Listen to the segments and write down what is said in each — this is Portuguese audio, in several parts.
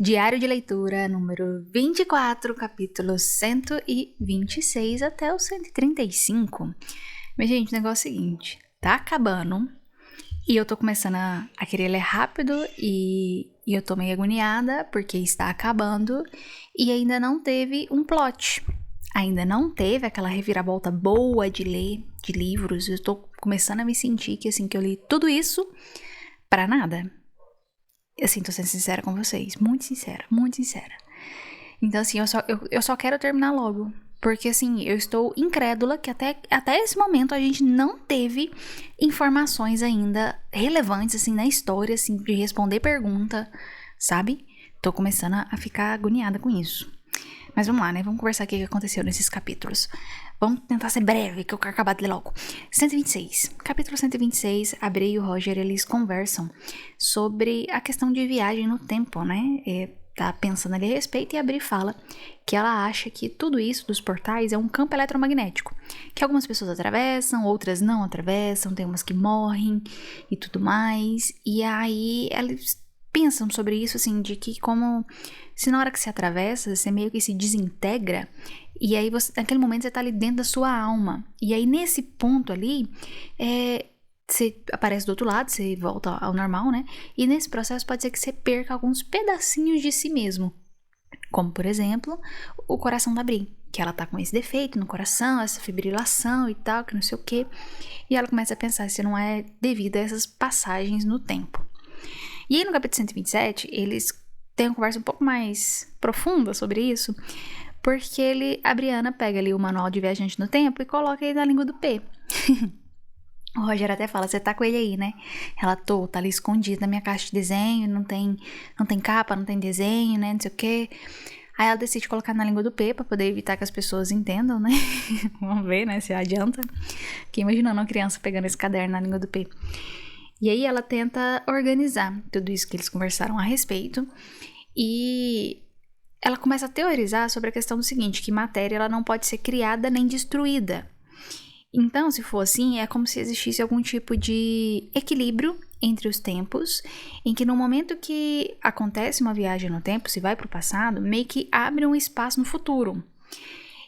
Diário de leitura número 24, capítulo 126 até o 135. Mas, gente, o negócio é o seguinte, tá acabando e eu tô começando a querer ler rápido e eu tô meio agoniada porque está acabando e ainda não teve um plot. Ainda não teve aquela reviravolta boa de ler, de livros. Eu tô começando a me sentir que, assim, que eu li tudo isso pra nada. Assim, tô sendo sincera com vocês. Muito sincera, muito sincera. Então, assim, eu só quero terminar logo. Porque, assim, eu estou incrédula que até esse momento a gente não teve informações ainda relevantes, assim, na história, assim, de responder pergunta, sabe? Tô começando a ficar agoniada com isso. Mas vamos lá, né? Vamos conversar aqui o que aconteceu nesses capítulos. Vamos tentar ser breve, que eu quero acabar de ler logo. 126. Capítulo 126, a Bri e o Roger, eles conversam sobre a questão de viagem no tempo, né? Tá pensando ali a respeito e a Bri fala que ela acha que tudo isso dos portais é um campo eletromagnético. Que algumas pessoas atravessam, outras não atravessam, tem umas que morrem e tudo mais. E aí eles pensam sobre isso, assim, de que como... Se na hora que você atravessa, você meio que se desintegra, e aí você, naquele momento você tá ali dentro da sua alma. E aí nesse ponto ali, você aparece do outro lado, você volta ao normal, né? E nesse processo pode ser que você perca alguns pedacinhos de si mesmo. Como, por exemplo, o coração da Bri, que ela tá com esse defeito no coração, essa fibrilação e tal, que não sei o quê. E ela começa a pensar se não é devido a essas passagens no tempo. E aí no capítulo 127, eles tem uma conversa um pouco mais profunda sobre isso, porque a Brianna pega ali o manual de viajante no tempo e coloca ele na língua do P. O Roger até fala, você tá com ele aí, né? Ela tá ali escondido na minha caixa de desenho, não tem capa, não tem desenho, né, não sei o quê. Aí ela decide colocar na língua do P pra poder evitar que as pessoas entendam, né? Vamos ver, né, se adianta. Fiquei imaginando uma criança pegando esse caderno na língua do P. E aí ela tenta organizar tudo isso que eles conversaram a respeito. E ela começa a teorizar sobre a questão do seguinte, que matéria ela não pode ser criada nem destruída. Então, se for assim, é como se existisse algum tipo de equilíbrio entre os tempos, em que no momento que acontece uma viagem no tempo, se vai para o passado, meio que abre um espaço no futuro.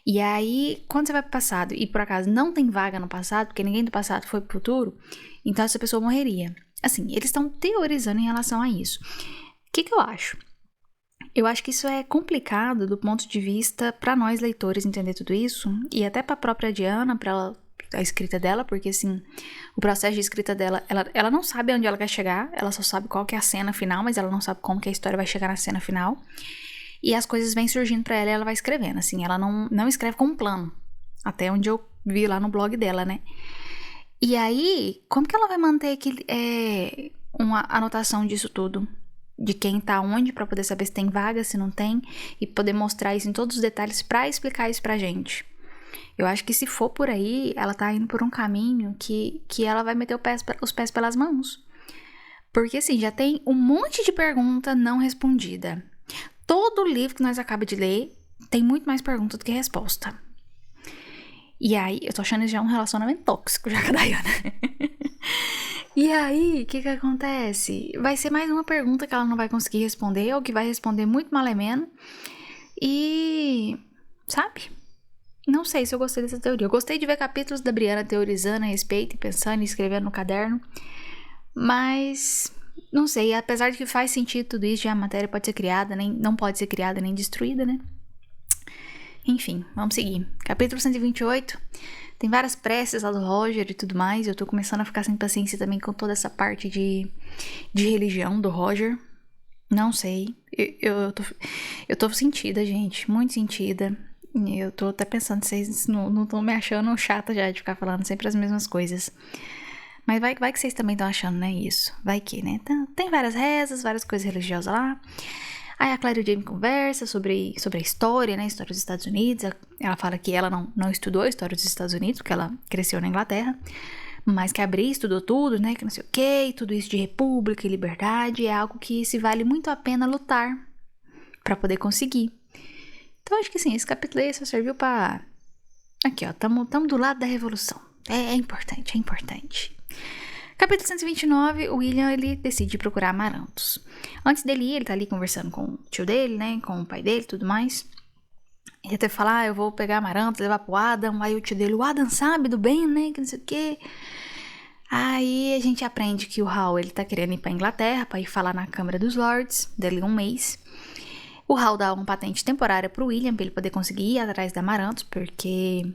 E aí, quando você vai para o passado e por acaso não tem vaga no passado, porque ninguém do passado foi para o futuro, então essa pessoa morreria. Assim, eles estão teorizando em relação a isso. O que eu acho? Eu acho que isso é complicado do ponto de vista para nós leitores entender tudo isso e até para a própria Diana, para a escrita dela, porque assim, o processo de escrita dela, ela não sabe onde ela quer chegar, ela só sabe qual que é a cena final, mas ela não sabe como que a história vai chegar na cena final. E as coisas vêm surgindo para ela e ela vai escrevendo, assim, ela não escreve com um plano, até onde eu vi lá no blog dela, né? E aí, como que ela vai manter uma anotação disso tudo? De quem tá onde, pra poder saber se tem vaga, se não tem, e poder mostrar isso em todos os detalhes pra explicar isso pra gente. Eu acho que se for por aí, ela tá indo por um caminho que ela vai meter os pés pelas mãos. Porque assim, já tem um monte de pergunta não respondida. Todo livro que nós acabamos de ler tem muito mais pergunta do que resposta. E aí, eu tô achando isso já um relacionamento tóxico já com a Diana. E aí, o que acontece? Vai ser mais uma pergunta que ela não vai conseguir responder, ou que vai responder muito malemeno. E... sabe? Não sei se eu gostei dessa teoria. Eu gostei de ver capítulos da Brianna teorizando a respeito, e pensando e escrevendo no caderno. Mas... não sei, apesar de que faz sentido tudo isso, já a matéria pode ser criada, não pode ser criada nem destruída, né? Enfim, vamos seguir. Capítulo 128... tem várias preces lá do Roger e tudo mais. Eu tô começando a ficar sem paciência também com toda essa parte de religião do Roger. Não sei. Eu tô sentida, gente. Muito sentida. Eu tô até pensando, vocês não estão me achando chata já de ficar falando sempre as mesmas coisas. Mas vai que vocês também estão achando, né? Isso. Vai que, né? Tem várias rezas, várias coisas religiosas lá. Aí a Claire e o Jamie conversam sobre a história, né? A história dos Estados Unidos. Ela fala que ela não estudou a história dos Estados Unidos, porque ela cresceu na Inglaterra. Mas que a Bri estudou tudo, né? Que não sei o quê. E tudo isso de república e liberdade é algo que se vale muito a pena lutar pra poder conseguir. Então acho que sim, esse capítulo aí só serviu pra... aqui, ó. Tamo do lado da revolução. É importante, é importante. Capítulo 129, o William, ele decide procurar amarantos. Antes dele ir, ele tá ali conversando com o tio dele, né, com o pai dele e tudo mais. Ele até fala, eu vou pegar amarantos, levar pro Adam. Aí o tio dele, o Adam sabe do bem, né, que não sei o quê. Aí a gente aprende que o Hal, ele tá querendo ir pra Inglaterra, pra ir falar na Câmara dos Lords, dali 1 mês. O Hal dá uma patente temporária pro William, pra ele poder conseguir ir atrás da amarantos, porque...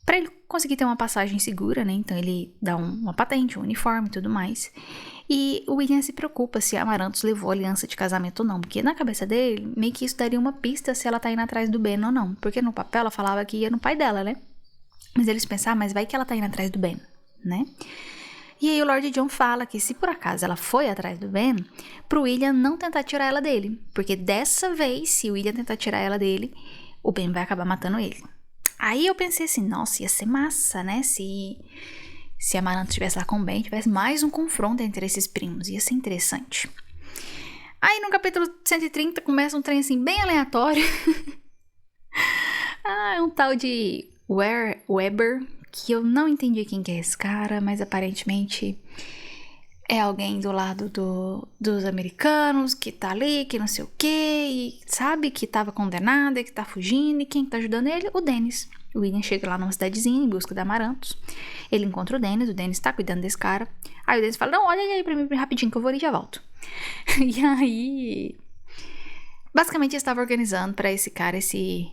pra ele conseguir ter uma passagem segura, né? Então ele dá uma patente, um uniforme e tudo mais. E o William se preocupa se a Amarantos levou a aliança de casamento ou não. Porque na cabeça dele, meio que isso daria uma pista se ela tá indo atrás do Ben ou não. Porque no papel ela falava que ia no pai dela, né? Mas eles pensaram, mas vai que ela tá indo atrás do Ben, né? E aí o Lord John fala que se por acaso ela foi atrás do Ben, pro William não tentar tirar ela dele. Porque dessa vez, se o William tentar tirar ela dele, o Ben vai acabar matando ele. Aí eu pensei assim, nossa, ia ser massa, né? Se a Amarantos estivesse lá com o Ben, tivesse mais um confronto entre esses primos. Ia ser interessante. Aí no capítulo 130 começa um trem assim bem aleatório. É um tal de Weber, que eu não entendi quem que é esse cara, mas aparentemente é alguém do lado dos americanos, que tá ali, que não sei o quê, e sabe que tava condenado, que tá fugindo, e quem tá ajudando ele? O Dennis. O William chega lá numa cidadezinha em busca da Amarantos. Ele encontra o Dennis tá cuidando desse cara. Aí o Dennis fala, não, olha aí pra mim rapidinho que eu vou ali e já volto. E aí... basicamente eu estava organizando pra esse cara, esse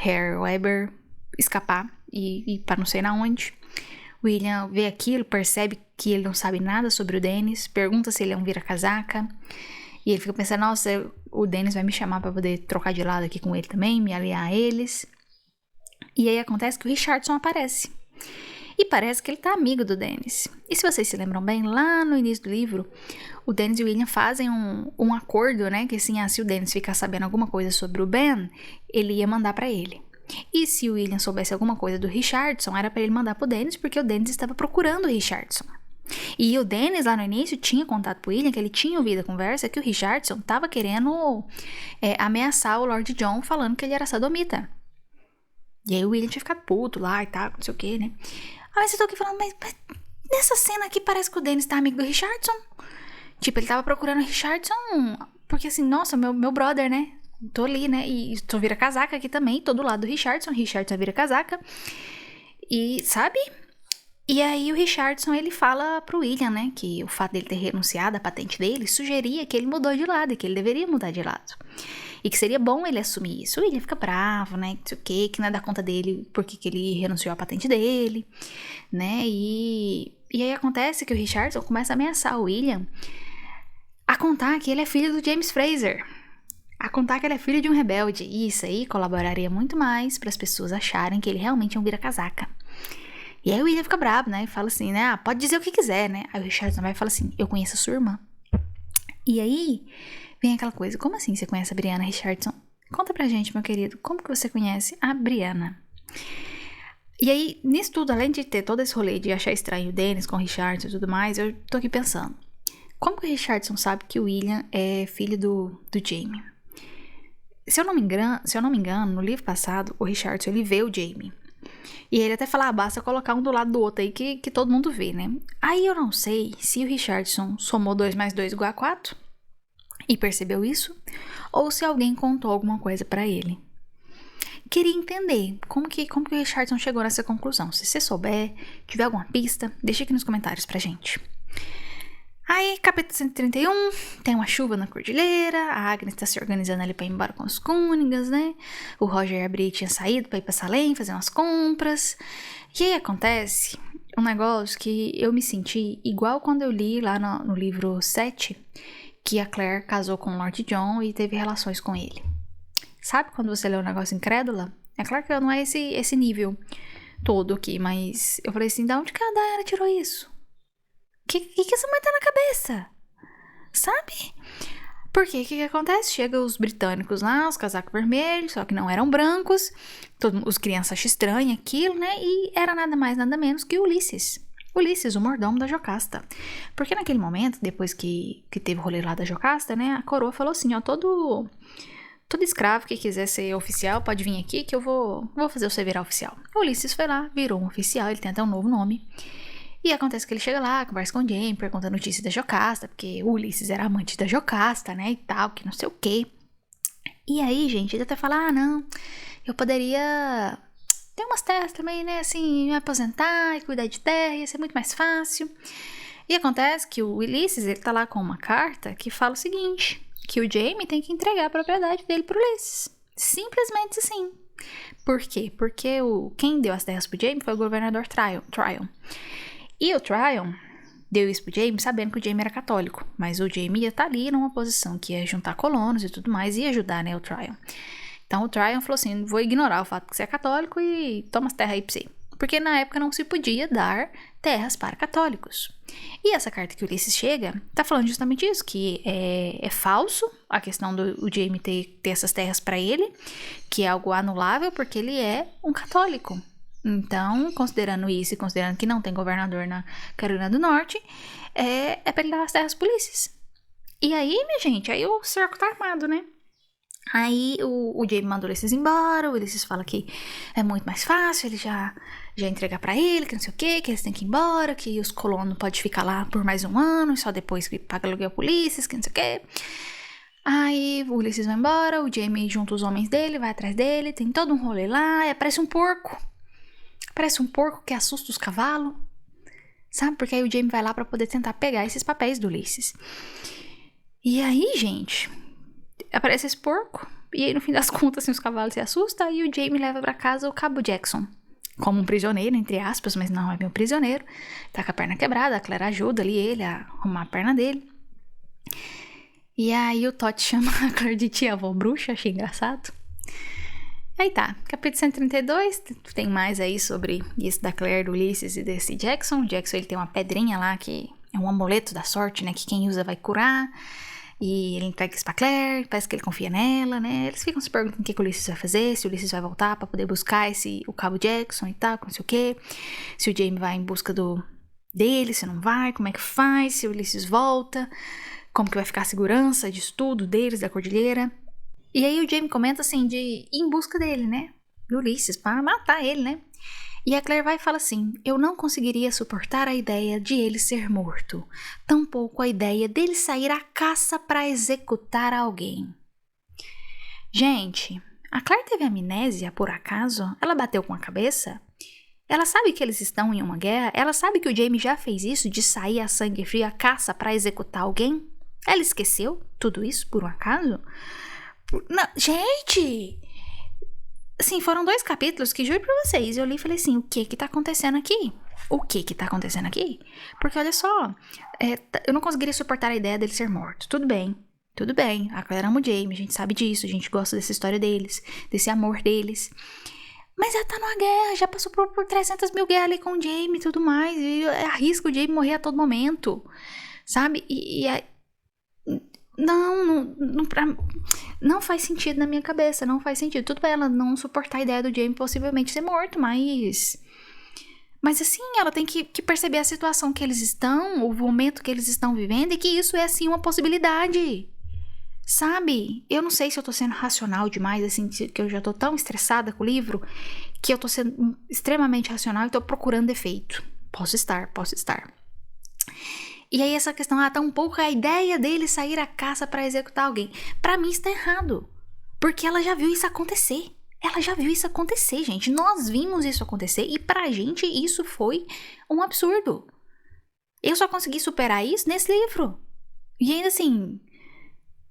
Herr Weber, escapar e ir pra não sei na onde. O William vê aquilo, percebe que ele não sabe nada sobre o Dennis, pergunta se ele é um vira-casaca. E ele fica pensando, nossa, o Dennis vai me chamar pra poder trocar de lado aqui com ele também, me aliar a eles. E aí acontece que o Richardson aparece. E parece que ele tá amigo do Dennis. E se vocês se lembram bem, lá no início do livro, o Dennis e o William fazem um acordo, né? Que assim, se o Dennis ficar sabendo alguma coisa sobre o Ben, ele ia mandar pra ele. E se o William soubesse alguma coisa do Richardson, era pra ele mandar pro Dennis, porque o Dennis estava procurando o Richardson. E o Dennis, lá no início, tinha contado pro William que ele tinha ouvido a conversa que o Richardson tava querendo ameaçar o Lord John, falando que ele era sodomita. E aí o William tinha ficado puto lá e tal, não sei o que, né? Aí você tô aqui falando, mas nessa cena aqui parece que o Dennis tá amigo do Richardson. Tipo, ele tava procurando o Richardson, porque assim, nossa, meu brother, né? Tô ali, né? E tô vira-casaca aqui também, tô do lado do Richardson vira-casaca. E, sabe? E aí o Richardson, ele fala pro William, né? Que o fato dele ter renunciado à patente dele sugeria que ele mudou de lado e que ele deveria mudar de lado. E que seria bom ele assumir isso. O William fica bravo, né? Não sei o quê, que não é da conta dele porque que ele renunciou à patente dele, né? E aí acontece que o Richardson começa a ameaçar o William a contar que ele é filho do James Fraser. A contar que ele é filho de um rebelde. E isso aí colaboraria muito mais para as pessoas acharem que ele realmente é um vira-casaca. E aí o William fica bravo, né? E fala assim, né? Pode dizer o que quiser, né? Aí o Richardson vai e fala assim, eu conheço a sua irmã. E aí vem aquela coisa, como assim você conhece a Brianna, Richardson? Conta pra gente, meu querido, como que você conhece a Brianna? E aí, nisso tudo, além de ter todo esse rolê de achar estranho o Dennis com o Richardson e tudo mais, eu tô aqui pensando, como que o Richardson sabe que o William é filho do Jamie? Se eu não me engano, no livro passado, o Richardson, ele vê o Jamie. E ele até fala, basta colocar um do lado do outro aí que todo mundo vê, né? Aí eu não sei se o Richardson somou 2 mais 2 igual a 4 e percebeu isso, ou se alguém contou alguma coisa pra ele. Queria entender como que o Richardson chegou nessa conclusão. Se você souber, tiver alguma pista, deixa aqui nos comentários pra gente. Aí, capítulo 131, tem uma chuva na cordilheira, a Agnes tá se organizando ali pra ir embora com os Cúnigas, né? O Roger e a Bri tinham saído pra ir pra Salem, fazer umas compras. E aí acontece um negócio que eu me senti igual quando eu li lá no livro 7, que a Claire casou com o Lord John e teve relações com ele. Sabe quando você lê um negócio incrédula? É claro que não é esse nível todo aqui, mas eu falei assim, de onde que a Diana tirou isso? O que essa mãe tá na cabeça? Sabe? Porque o que acontece? Chega os britânicos lá, os casacos vermelhos, só que não eram brancos. Os crianças acham estranho aquilo, né? E era nada mais, nada menos que Ulisses. Ulisses, o mordomo da Jocasta. Porque naquele momento, depois que teve o rolê lá da Jocasta, né? A coroa falou assim, ó, todo escravo que quiser ser oficial pode vir aqui que eu vou fazer você virar oficial. O Ulisses foi lá, virou um oficial, ele tem até um novo nome. E acontece que ele chega lá, conversa com o Jaime, pergunta a notícia da Jocasta, porque o Ulisses era amante da Jocasta, né, e tal, que não sei o quê. E aí, gente, ele até fala, não, eu poderia ter umas terras também, né, assim, me aposentar e cuidar de terra, ia ser muito mais fácil. E acontece que o Ulisses, ele tá lá com uma carta que fala o seguinte, que o Jaime tem que entregar a propriedade dele pro Ulisses. Simplesmente assim. Por quê? Porque quem deu as terras pro Jaime foi o governador Tryon. E o Tryon deu isso pro Jaime sabendo que o Jaime era católico. Mas o Jaime ia estar ali numa posição que ia juntar colonos e tudo mais, e ia ajudar, né, o Tryon. Então o Tryon falou assim, vou ignorar o fato que você é católico e toma as terras aí pra você. Porque na época não se podia dar terras para católicos. E essa carta que o Ulisses chega, tá falando justamente isso, que é falso a questão do Jaime ter essas terras para ele, que é algo anulável porque ele é um católico. Então, considerando isso e considerando que não tem governador na Carolina do Norte, é pra ele dar as terras pro Ulisses. E aí, minha gente, aí o cerco tá armado, né? Aí o Jaime mandou o Ulisses embora, o Ulisses fala que é muito mais fácil ele já entregar pra ele, que não sei o que eles têm que ir embora, que os colonos podem ficar lá por mais um ano, e só depois que paga aluguel pro Ulisses, que não sei o que. Aí o Ulisses vai embora, o Jaime junta os homens dele, vai atrás dele, tem todo um rolê lá, e aparece um porco. Parece um porco que assusta os cavalos, sabe? Porque aí o Jaime vai lá pra poder tentar pegar esses papéis do Ulisses. E aí, gente, aparece esse porco, e aí no fim das contas, assim, os cavalos se assustam, e o Jaime leva pra casa o Cabo Jackson, como um prisioneiro, entre aspas, mas não é meu prisioneiro. Tá com a perna quebrada, a Claire ajuda ali ele a arrumar a perna dele. E aí o Todd chama a Claire de tia-avó bruxa, achei engraçado. Aí tá, capítulo 132, tem mais aí sobre isso da Claire, do Ulisses e desse Jackson. O Jackson, ele tem uma pedrinha lá que é um amuleto da sorte, né, que quem usa vai curar. E ele entrega isso pra Claire, parece que ele confia nela, né? Eles ficam se perguntando o que o Ulisses vai fazer, se o Ulisses vai voltar pra poder buscar o Cabo Jackson e tal, não sei o quê. Se o Jaime vai em busca dele, se não vai, como é que faz, se o Ulisses volta, como que vai ficar a segurança disso tudo, deles, da cordilheira. E aí o Jaime comenta assim, de ir em busca dele, né? Do Ulisses, pra matar ele, né? E a Claire vai e fala assim, eu não conseguiria suportar a ideia de ele ser morto, tampouco a ideia dele sair à caça para executar alguém. Gente, a Claire teve amnésia, por acaso? Ela bateu com a cabeça? Ela sabe que eles estão em uma guerra? Ela sabe que o Jaime já fez isso, de sair a sangue frio à caça para executar alguém? Ela esqueceu tudo isso, por um acaso? Não, gente... Assim, foram 2 capítulos que, juro pra vocês, eu li e falei assim, o que tá acontecendo aqui? O que tá acontecendo aqui? Porque, olha só, eu não conseguiria suportar a ideia dele ser morto. Tudo bem, a Claire ama o Jaime, a gente sabe disso, a gente gosta dessa história deles, desse amor deles. Mas ela tá numa guerra, já passou por 300 mil guerras ali com o Jaime e tudo mais, e arrisca o Jaime morrer a todo momento, sabe? Não faz sentido na minha cabeça, não faz sentido. Tudo bem ela não suportar a ideia do Jaime possivelmente ser morto, mas assim, ela tem que perceber a situação que eles estão, o momento que eles estão vivendo, e que isso é, assim, uma possibilidade, sabe? Eu não sei se eu tô sendo racional demais, assim, que eu já tô tão estressada com o livro, que eu tô sendo extremamente racional e tô procurando defeito. Posso estar. E aí essa questão, tá um pouco a ideia dele sair à caça pra executar alguém. Pra mim isso tá errado. Porque ela já viu isso acontecer. Gente. Nós vimos isso acontecer e pra gente isso foi um absurdo. Eu só consegui superar isso nesse livro. E ainda assim,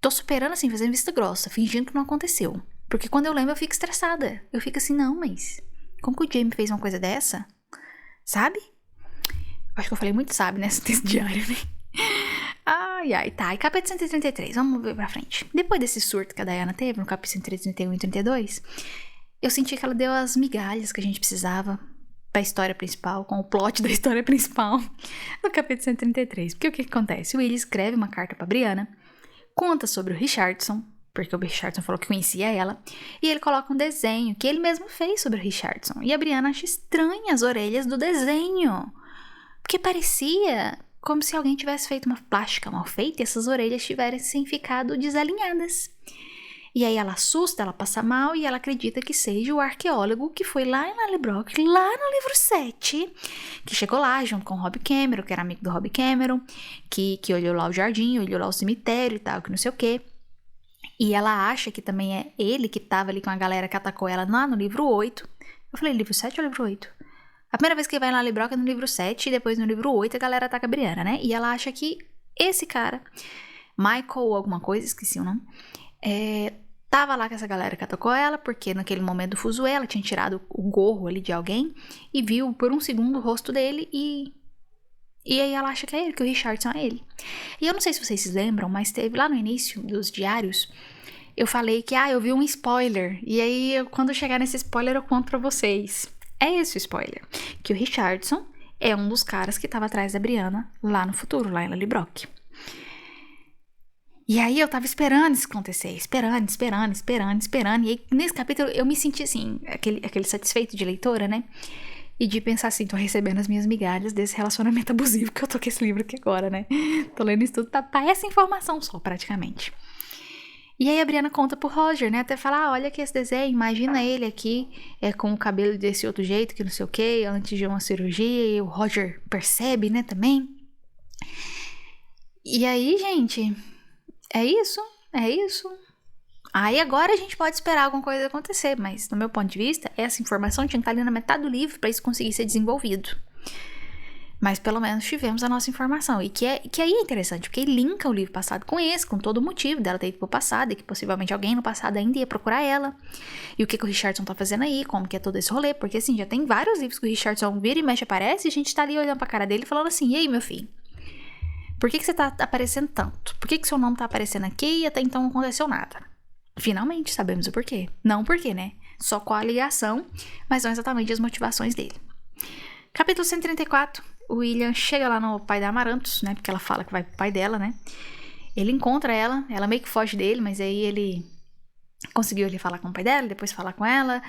tô superando assim, fazendo vista grossa, fingindo que não aconteceu. Porque quando eu lembro eu fico estressada. Eu fico assim, não, mas como que o Jaime fez uma coisa dessa? Sabe? Acho que eu falei muito sabe nesse texto diário, né? Ai, tá. E capítulo 133, vamos ver pra frente. Depois desse surto que a Diana teve no capítulo 131 e 32, eu senti que ela deu as migalhas que a gente precisava pra história principal, com o plot da história principal no capítulo 133. Porque o que acontece? O Willie escreve uma carta pra Brianna, conta sobre o Richardson, porque o Richardson falou que conhecia ela, e ele coloca um desenho que ele mesmo fez sobre o Richardson. E a Brianna acha estranha as orelhas do desenho, porque parecia como se alguém tivesse feito uma plástica mal feita e essas orelhas tivessem ficado desalinhadas. E aí ela assusta, ela passa mal e ela acredita que seja o arqueólogo que foi lá em Lallybroch, lá no livro 7, que chegou lá junto com o Rob Cameron, que era amigo do Rob Cameron, que olhou lá o jardim, olhou lá o cemitério e tal, que não sei o quê. E ela acha que também é ele que tava ali com a galera que atacou ela lá no livro 8. Eu falei, livro 7 ou livro 8? A primeira vez que vai em Lallybroch é no livro 7 e depois no livro 8 a galera ataca a Brianna, né? E ela acha que esse cara, Michael ou alguma coisa, esqueci o nome, tava lá com essa galera que atacou ela, porque naquele momento do fuzuê ela tinha tirado o gorro ali de alguém e viu por um segundo o rosto dele e aí ela acha que é ele, que o Richardson é ele. E eu não sei se vocês se lembram, mas teve lá no início dos diários, eu falei que, eu vi um spoiler. E aí, quando eu chegar nesse spoiler, eu conto pra vocês. É esse o spoiler. Que o Richardson é um dos caras que tava atrás da Brianna lá no futuro, lá em Lallybroch. E aí, eu tava esperando isso acontecer. Esperando. E aí, nesse capítulo, eu me senti assim, aquele satisfeito de leitora, né? E de pensar assim, tô recebendo as minhas migalhas desse relacionamento abusivo que eu tô com esse livro aqui agora, né? Tô lendo isso tudo, tá essa informação só, praticamente. E aí a Brianna conta pro Roger, né? Até falar, olha aqui esse desenho, imagina ele aqui, com o cabelo desse outro jeito, que não sei o que, antes de uma cirurgia, e o Roger percebe, né, também. E aí, gente, é isso. Aí agora a gente pode esperar alguma coisa acontecer, mas no meu ponto de vista, essa informação tinha que estar ali na metade do livro para isso conseguir ser desenvolvido. Mas pelo menos tivemos a nossa informação. E que aí é interessante, porque linka o livro passado com esse, com todo o motivo dela ter ido pro passado, e que possivelmente alguém no passado ainda ia procurar ela. E o que o Richardson tá fazendo aí, como que é todo esse rolê. Porque assim, já tem vários livros que o Richardson vira e mexe aparece, e a gente tá ali olhando pra cara dele falando assim, e aí, meu filho? Por que você tá aparecendo tanto? Por que seu nome tá aparecendo aqui e até então não aconteceu nada? Finalmente sabemos o porquê. Não o porquê, né? Só qual a ligação, mas não exatamente as motivações dele. Capítulo 134. O William chega lá no pai da Amarantos, né? Porque ela fala que vai pro pai dela, né? Ele encontra ela meio que foge dele, mas aí ele conseguiu ele falar com o pai dela, depois falar com ela,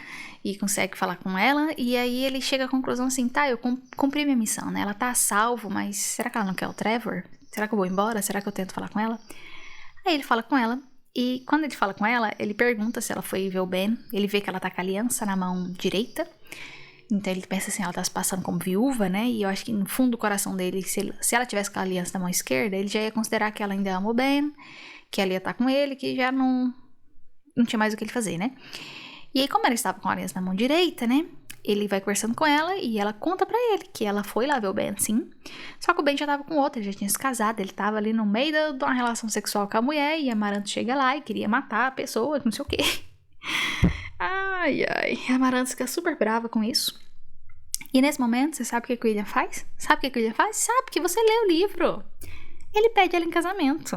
e consegue falar com ela, e aí ele chega à conclusão assim, tá, eu cumpri minha missão, né? Ela tá a salvo, mas será que ela não quer o Trevor? Será que eu vou embora? Será que eu tento falar com ela? Aí ele fala com ela, e quando ele fala com ela, ele pergunta se ela foi ver o Ben, ele vê que ela tá com a aliança na mão direita, então ele pensa assim, ela tá se passando como viúva, né? E eu acho que no fundo do coração dele, se ela tivesse com a aliança na mão esquerda, ele já ia considerar que ela ainda ama o Ben, que ela ia estar com ele, que já não tinha mais o que ele fazer, né? E aí, como ela estava com a aliança na mão direita, né? Ele vai conversando com ela e ela conta pra ele que ela foi lá ver o Ben, sim. Só que o Ben já tava com outra, ele já tinha se casado, ele tava ali no meio de uma relação sexual com a mulher e a Amarantos chega lá e queria matar a pessoa, não sei o quê. Ai, a Amarantos fica super brava com isso. E nesse momento, você sabe o que o William faz? Sabe o que o William faz? Sabe que você lê o livro. Ele pede ela em casamento.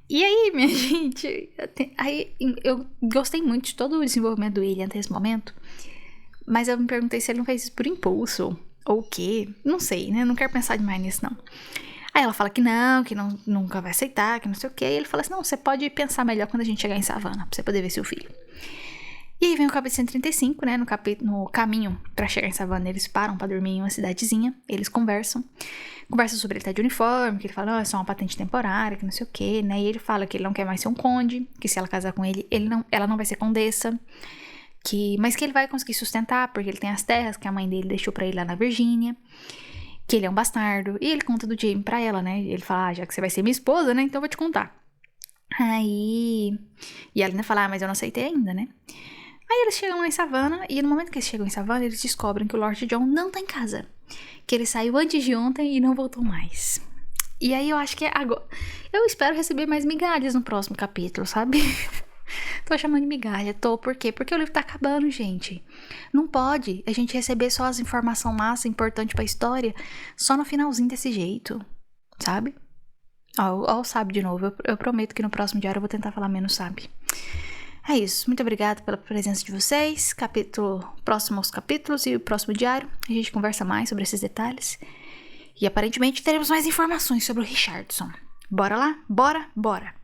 E aí, minha gente, aí eu gostei muito de todo o desenvolvimento do William até esse momento, mas eu me perguntei se ele não fez isso por impulso, ou o quê, não sei, né, não quero pensar demais nisso, não. Aí ela fala que não, nunca vai aceitar, que não sei o quê, e ele fala assim, não, você pode pensar melhor quando a gente chegar em Savannah, pra você poder ver seu filho. E aí vem o capítulo 135, né, no caminho pra chegar em Savannah, eles param pra dormir em uma cidadezinha, eles conversam sobre ele estar de uniforme, que ele fala, é só uma patente temporária, que não sei o quê, né, e ele fala que ele não quer mais ser um conde, que se ela casar com ele, ela não vai ser condessa, mas que ele vai conseguir sustentar, porque ele tem as terras que a mãe dele deixou pra ele lá na Virgínia, que ele é um bastardo, e ele conta do Jaime pra ela, né, ele fala, já que você vai ser minha esposa, né, então eu vou te contar. Aí, e ela ainda fala, mas eu não aceitei ainda, né. Aí eles chegam lá em Savannah, e no momento que eles chegam em Savannah, eles descobrem que o Lord John não tá em casa. Que ele saiu antes de ontem e não voltou mais. E aí eu acho que agora... Eu espero receber mais migalhas no próximo capítulo, sabe? Tô chamando de migalha, por quê? Porque o livro tá acabando, gente. Não pode a gente receber só as informações massa, importante pra história, só no finalzinho desse jeito, sabe? Ó, sabe de novo, eu prometo que no próximo diário eu vou tentar falar menos sabe. É isso, muito obrigada pela presença de vocês, próximos capítulos e o próximo diário, a gente conversa mais sobre esses detalhes, e aparentemente teremos mais informações sobre o Richardson. Bora lá? Bora!